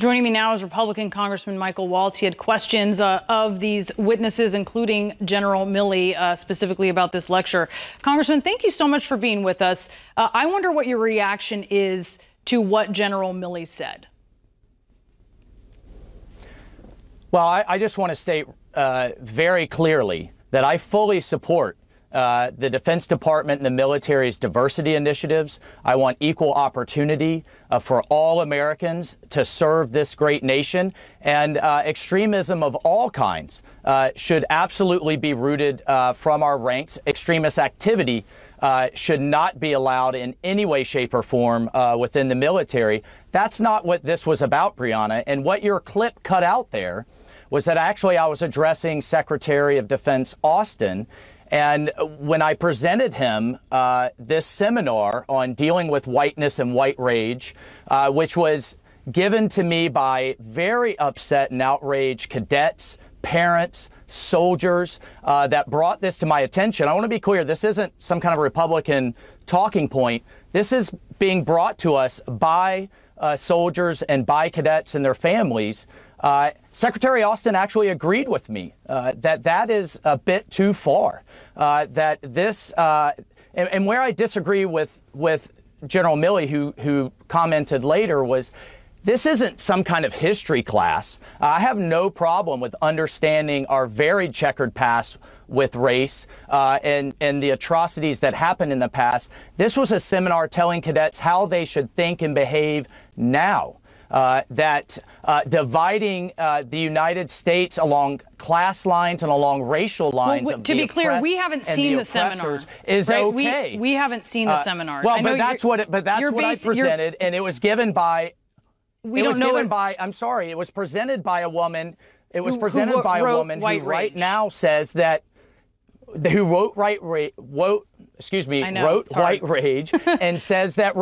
Joining me now is Republican Congressman Michael Waltz. He had questions of these witnesses, including General Milley, specifically about this lecture. Congressman, thank you so much for being with us. I wonder what your reaction is to what General Milley said. Well, I just want to state very clearly that I fully support the Defense Department and the military's diversity initiatives. I want equal opportunity for all Americans to serve this great nation. And extremism of all kinds should absolutely be rooted from our ranks. Extremist activity should not be allowed in any way, shape, or form within the military. That's not what this was about, Brianna. And what your clip cut out there was that actually I was addressing Secretary of Defense Austin. And when I presented him this seminar on dealing with whiteness and white rage, which was given to me by very upset and outraged cadets, parents, soldiers that brought this to my attention. I want to be clear, this isn't some kind of Republican talking point. This is being brought to us by soldiers and by cadets and their families. Secretary Austin actually agreed with me that is a bit too far. That this and where I disagree with General Milley, who commented later, was this isn't some kind of history class. I have no problem with understanding our very checkered past with race and the atrocities that happened in the past. This was a seminar telling cadets how they should think and behave now. That dividing the United States along class lines and along racial lines well, to be clear, we haven't seen the seminar. Is right? Okay. We haven't seen the seminar. Well, but that's what I presented, and it was given by. I'm sorry. It was presented by a woman. It was presented by a woman who right now says that. Who wrote white rage and says that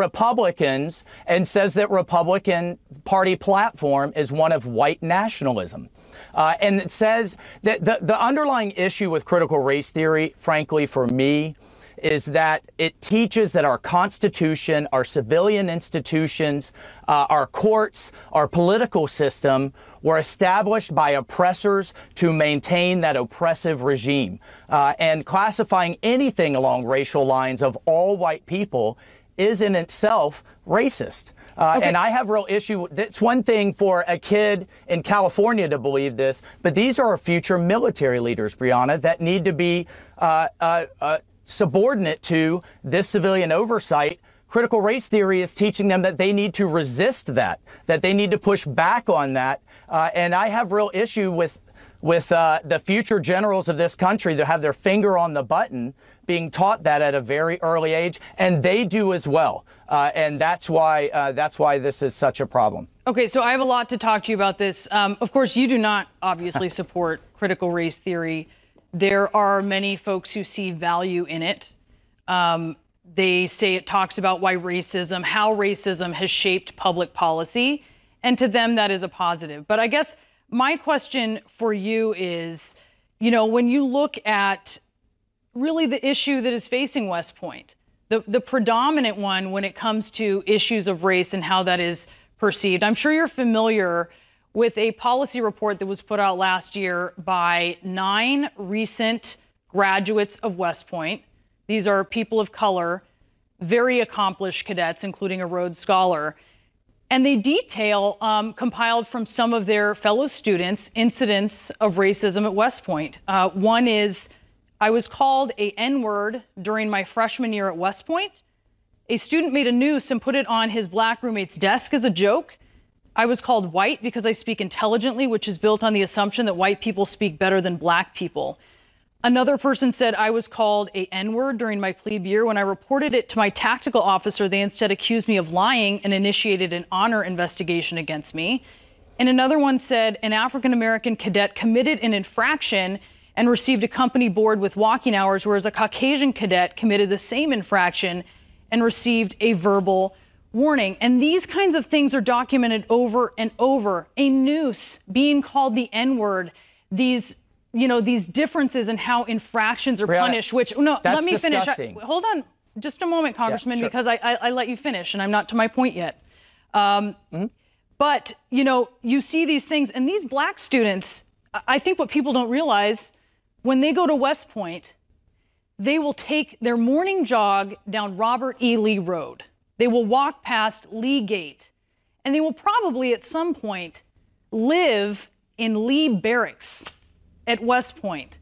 Republican Party platform is one of white nationalism. And it says that the underlying issue with critical race theory, frankly, for me, is that it teaches that our Constitution, our civilian institutions, our courts, our political system were established by oppressors to maintain that oppressive regime. And classifying anything along racial lines of all white people is in itself racist. Okay. And I have real issue. It's one thing for a kid in California to believe this, but these are our future military leaders, Brianna, that need to be subordinate to this civilian oversight. Critical race theory is teaching them that they need to resist that they need to push back on that. And I have real issue with the future generals of this country that have their finger on the button being taught that at a very early age, and they do as well. And that's why this is such a problem. Okay, so I have a lot to talk to you about this. Of course, you do not obviously support critical race theory. There are many folks who see value in it. They say it talks about how racism has shaped public policy, and to them that is a positive. But I guess my question for you is, when you look at really the issue that is facing West Point, the predominant one when it comes to issues of race and how that is perceived, I'm sure you're familiar with a policy report that was put out last year by 9 recent graduates of West Point. These are people of color, very accomplished cadets, including a Rhodes Scholar. And they detail, compiled from some of their fellow students, incidents of racism at West Point. One is, I was called a N-word during my freshman year at West Point. A student made a noose and put it on his black roommate's desk as a joke. I was called white because I speak intelligently, which is built on the assumption that white people speak better than black people. Another person said I was called a N-word during my plebe year. When I reported it to my tactical officer, they instead accused me of lying and initiated an honor investigation against me. And another one said an African-American cadet committed an infraction and received a company board with walking hours, whereas a Caucasian cadet committed the same infraction and received a verbal warning. And these kinds of things are documented over and over. A noose, being called the N-word, these differences in how infractions are punished, which, let me finish. Hold on just a moment, Congressman, because I let you finish and I'm not to my point yet. But, you know, you see these things, and these black students, I think what people don't realize, when they go to West Point, they will take their morning jog down Robert E. Lee Road. They will walk past Lee Gate, and they will probably at some point live in Lee Barracks at West Point.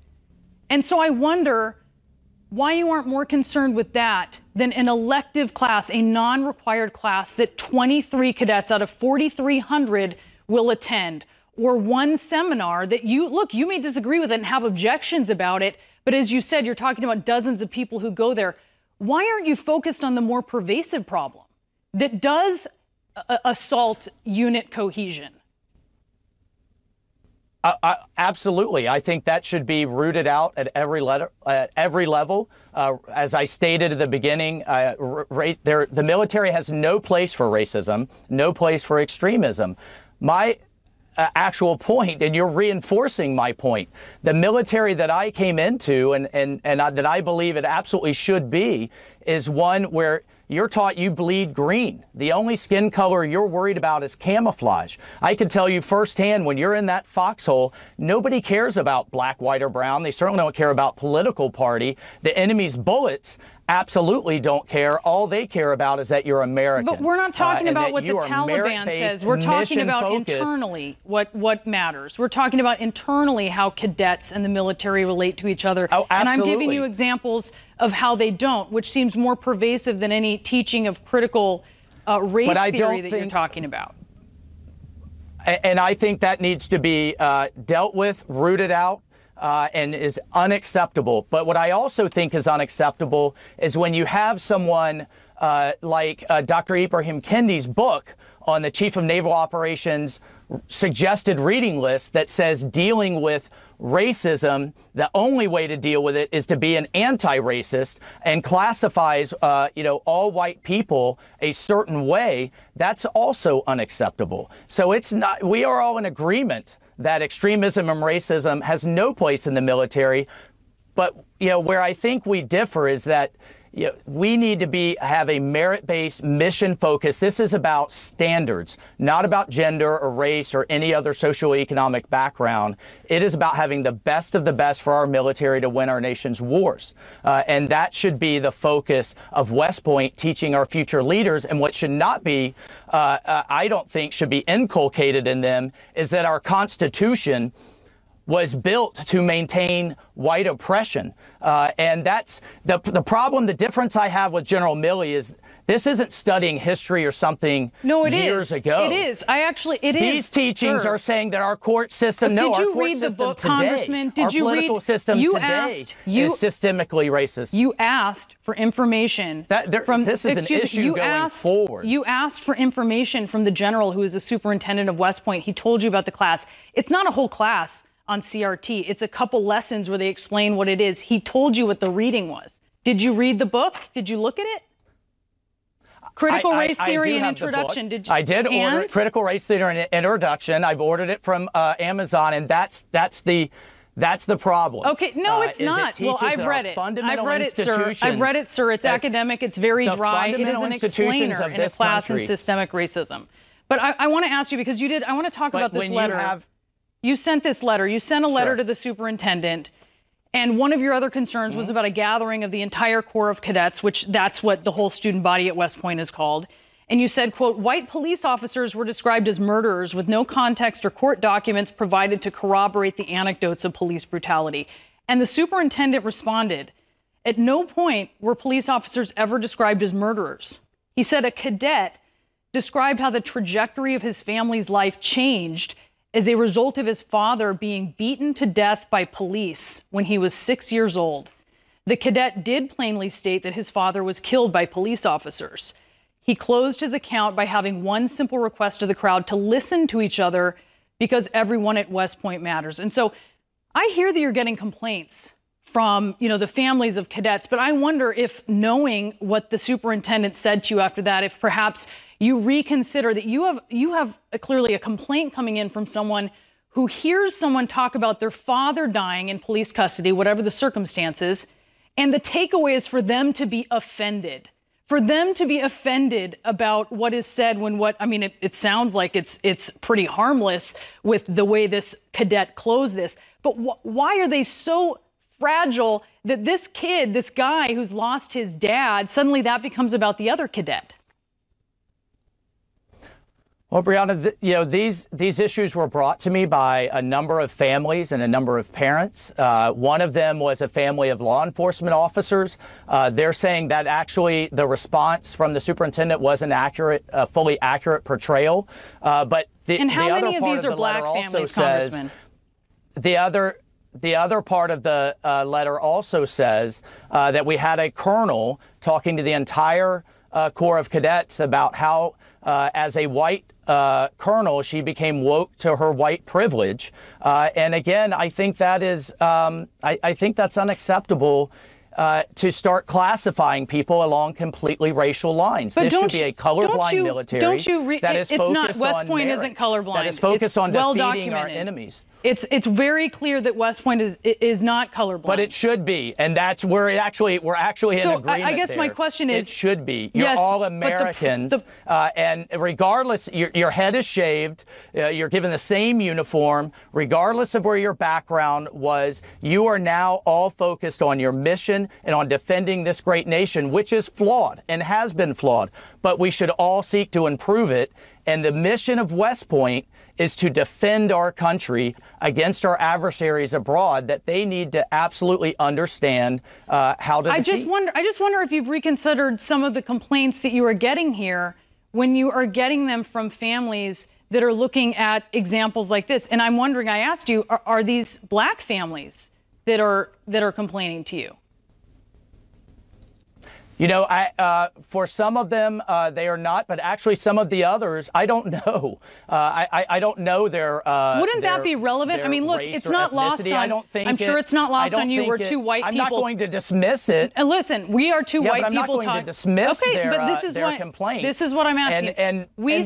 And so I wonder why you aren't more concerned with that than an elective class, a non-required class that 23 cadets out of 4,300 will attend, or one seminar that you may disagree with it and have objections about it, but as you said, you're talking about dozens of people who go there. Why aren't you focused on the more pervasive problem that does assault unit cohesion? Absolutely. I think that should be rooted out at every level. As I stated at the beginning, the military has no place for racism, no place for extremism. My actual point, and you're reinforcing my point, the military that I came into and that I believe it absolutely should be is one where you're taught you bleed green. The only skin color you're worried about is camouflage. I can tell you firsthand, when you're in that foxhole, nobody cares about black, white, or brown. They certainly don't care about political party. The enemy's bullets absolutely don't care. All they care about is that you're American. But we're not talking about what the Taliban says. We're talking about internally what matters. We're talking about internally how cadets and the military relate to each other. Oh, absolutely. And I'm giving you examples of how they don't, which seems more pervasive than any teaching of critical race theory that you're talking about. And I think that needs to be dealt with, rooted out, and is unacceptable. But what I also think is unacceptable is when you have someone like Dr. Ibrahim Kendi's book on the Chief of Naval Operations suggested reading list that says dealing with racism, the only way to deal with it is to be an anti-racist, and classifies, all white people a certain way. That's also unacceptable. So it's not, we are all in agreement that extremism and racism has no place in the military. But, where I think we differ is that we need to have a merit-based mission focus. This is about standards, not about gender or race or any other socioeconomic background. It is about having the best of the best for our military to win our nation's wars. And that should be the focus of West Point, teaching our future leaders. And what should not be, I don't think should be inculcated in them, is that our Constitution was built to maintain white oppression. And that's the problem. The difference I have with General Milley is this isn't studying history or something years ago. It is. These teachings are saying that our court system, our court system today, our political system today is systemically racist. You asked for information this is an issue going forward. You asked for information from the general who is the superintendent of West Point. He told you about the class. It's not a whole class on CRT. It's a couple lessons where they explain what it is. He told you what the reading was. Did you read the book? Did you look at it? Critical Race Theory and Introduction. Did you? I did order it, Critical Race Theory and Introduction. I've ordered it from Amazon, and that's the problem. Okay, no, it's not. Well, I've read it. I've read it, sir. I've read it, sir. It's academic. It's very dry. It is an explainer in a class in systemic racism. But I want to ask you, because you did, I want to talk about this letter. You sent this letter. You sent a letter to the superintendent, and one of your other concerns was about a gathering of the entire Corps of Cadets, which that's what the whole student body at West Point is called. And you said, quote, white police officers were described as murderers with no context or court documents provided to corroborate the anecdotes of police brutality. And the superintendent responded, at no point were police officers ever described as murderers. He said a cadet described how the trajectory of his family's life changed as a result of his father being beaten to death by police when he was 6 years old. The cadet did plainly state that his father was killed by police officers. He closed his account by having one simple request to the crowd to listen to each other because everyone at West Point matters. And so I hear that you're getting complaints from, the families of cadets, but I wonder if, knowing what the superintendent said to you after that, if perhaps you reconsider that you have clearly a complaint coming in from someone who hears someone talk about their father dying in police custody, whatever the circumstances, and the takeaway is for them to be offended, for them to be offended about what is said when I mean, it sounds like it's pretty harmless with the way this cadet closed this, but why are they so fragile that this kid, this guy who's lost his dad, suddenly that becomes about the other cadet? Well, Brianna, you know, these issues were brought to me by a number of families and a number of parents. One of them was a family of law enforcement officers. They're saying that actually the response from the superintendent wasn't accurate, fully accurate portrayal. But and how the many other of part these of are the black letter families, also says, Congressman? The other part of the letter also says that we had a colonel talking to the entire Corps of Cadets about how, as a white colonel, she became woke to her white privilege. And again, I think that is, I think that's unacceptable. To start classifying people along completely racial lines. But this should be a colorblind military that is focused West on Point merit, isn't colorblind. that is focused on well defeating our documented. enemies. It's very clear that West Point is not colorblind. But it should be, and that's where we're actually in agreement. I guess there. My question is, it should be. You're yes, all Americans, and regardless, your head is shaved. You're given the same uniform, regardless of where your background was. You are now all focused on your mission and on defending this great nation, which is flawed and has been flawed. But we should all seek to improve it. And the mission of West Point is to defend our country against our adversaries abroad that they need to absolutely understand how to defeat. I just wonder if you've reconsidered some of the complaints that you are getting here when you are getting them from families that are looking at examples like this. And I'm wondering, I asked you, are these black families that are complaining to you? You know, for some of them, they are not, but actually some of the others, I don't know. I don't know their Wouldn't that be relevant? I mean, look, it's not lost on, I don't think I'm sure it's not lost on you. We're two white people. I'm not going to dismiss it. And listen, we are two white but I'm people not going to dismiss their complaints. This is what I'm asking.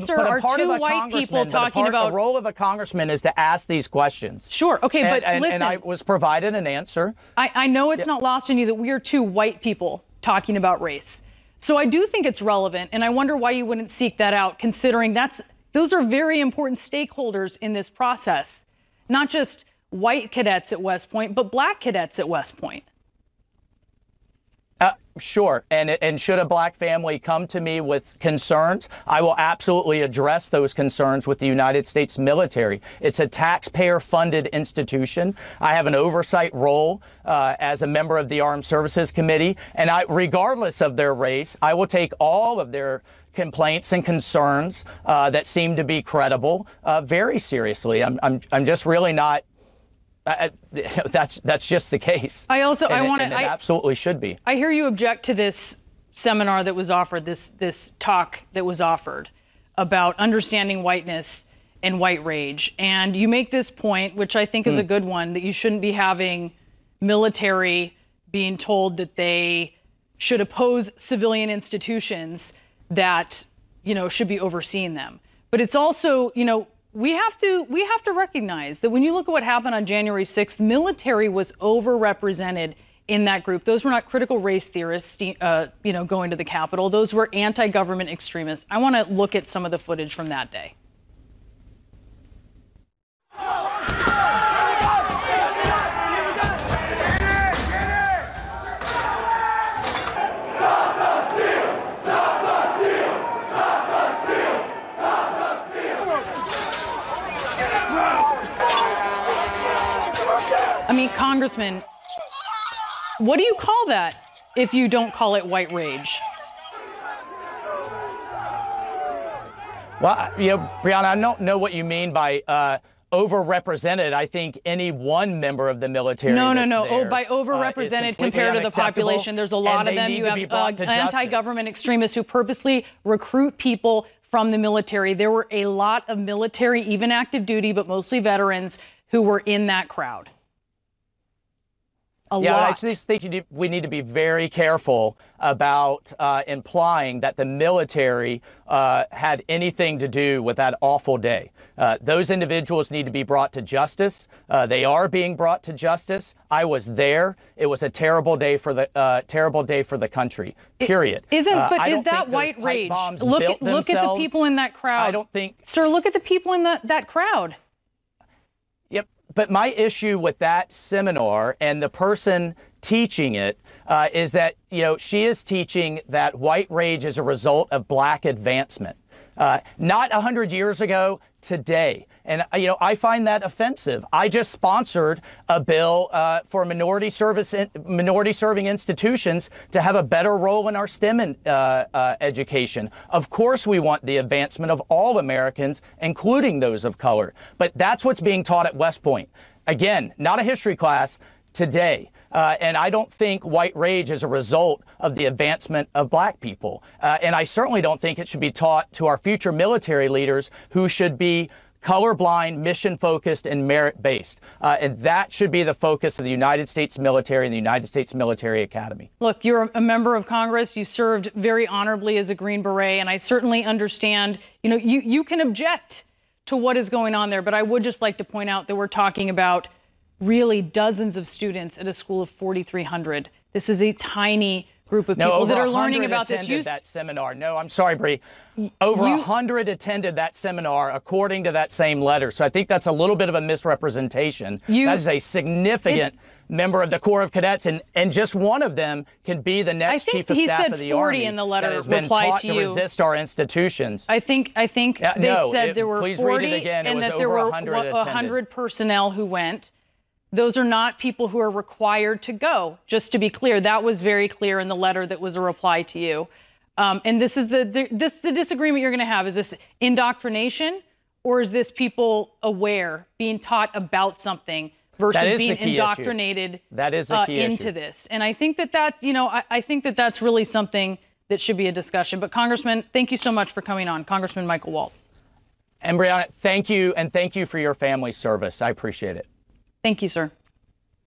Sir, are two white people talking about. The role of a congressman is to ask these questions. Sure. Okay, but listen. And I was provided an answer. I know it's not lost on you that we are two white people talking about race. So I do think it's relevant, and I wonder why you wouldn't seek that out, considering those are very important stakeholders in this process, not just white cadets at West Point, but black cadets at West Point. Sure. And should a black family come to me with concerns, I will absolutely address those concerns with the United States military. It's a taxpayer-funded institution. I have an oversight role as a member of the Armed Services Committee. And regardless of their race, I will take all of their complaints and concerns that seem to be credible very seriously. I'm just really not. That's just the case. I want to. It absolutely should be. I hear you object to this seminar that was offered, this talk that was offered about understanding whiteness and white rage, and you make this point, which I think is a good one, that you shouldn't be having military being told that they should oppose civilian institutions that should be overseeing them. But it's also we have to recognize that when you look at what happened on January 6th, military was overrepresented in that group. Those were not critical race theorists, going to the Capitol. Those were anti-government extremists. I want to look at some of the footage from that day. I mean, Congressman, what do you call that if you don't call it white rage? Well, Brianna, I don't know what you mean by overrepresented. I think any one member of the military. No. Oh, by overrepresented compared to the population, there's a lot of them. You have anti-government extremists who purposely recruit people from the military. There were a lot of military, even active duty, but mostly veterans, who were in that crowd. I just think we need to be very careful about implying that the military had anything to do with that awful day. Those individuals need to be brought to justice. They are being brought to justice. I was there. It was a terrible day for the country. Period. Is that white rage? Look at the people in that crowd. I don't think. Sir, look at the people in that crowd. Yep. But my issue with that seminar and the person teaching it is that, she is teaching that white rage is a result of black advancement. Not 100 years ago, today. And, I find that offensive. I just sponsored a bill for minority serving institutions to have a better role in our STEM education. Of course, we want the advancement of all Americans, including those of color. But that's what's being taught at West Point. Again, not a history class, today. And I don't think white rage is a result of the advancement of black people. And I certainly don't think it should be taught to our future military leaders who should be colorblind, mission-focused, and merit-based. And that should be the focus of the United States military and the United States Military Academy. Look, you're a member of Congress. You served very honorably as a Green Beret, and I certainly understand, you can object to what is going on there. But I would just like to point out that we're talking about really dozens of students at a school of 4,300. This is a tiny group of people that are learning about this. That seminar. No, I'm sorry, Bree. Over 100 attended that seminar, according to that same letter. So I think that's a little bit of a misrepresentation. That is a significant member of the Corps of Cadets, and just one of them can be the next Chief of Staff of the Army. In the letter that has been taught to resist our institutions. I think they said there were 40, and that there were 100 personnel who went. Those are not people who are required to go, just to be clear. That was very clear in the letter that was a reply to you. And this is the disagreement you're going to have. Is this indoctrination, or is this people aware, being taught about something versus being indoctrinated into this? And I think I think that's really something that should be a discussion. But Congressman, thank you so much for coming on. Congressman Michael Waltz. And Brianna, thank you, and thank you for your family's service. I appreciate it. Thank you, sir.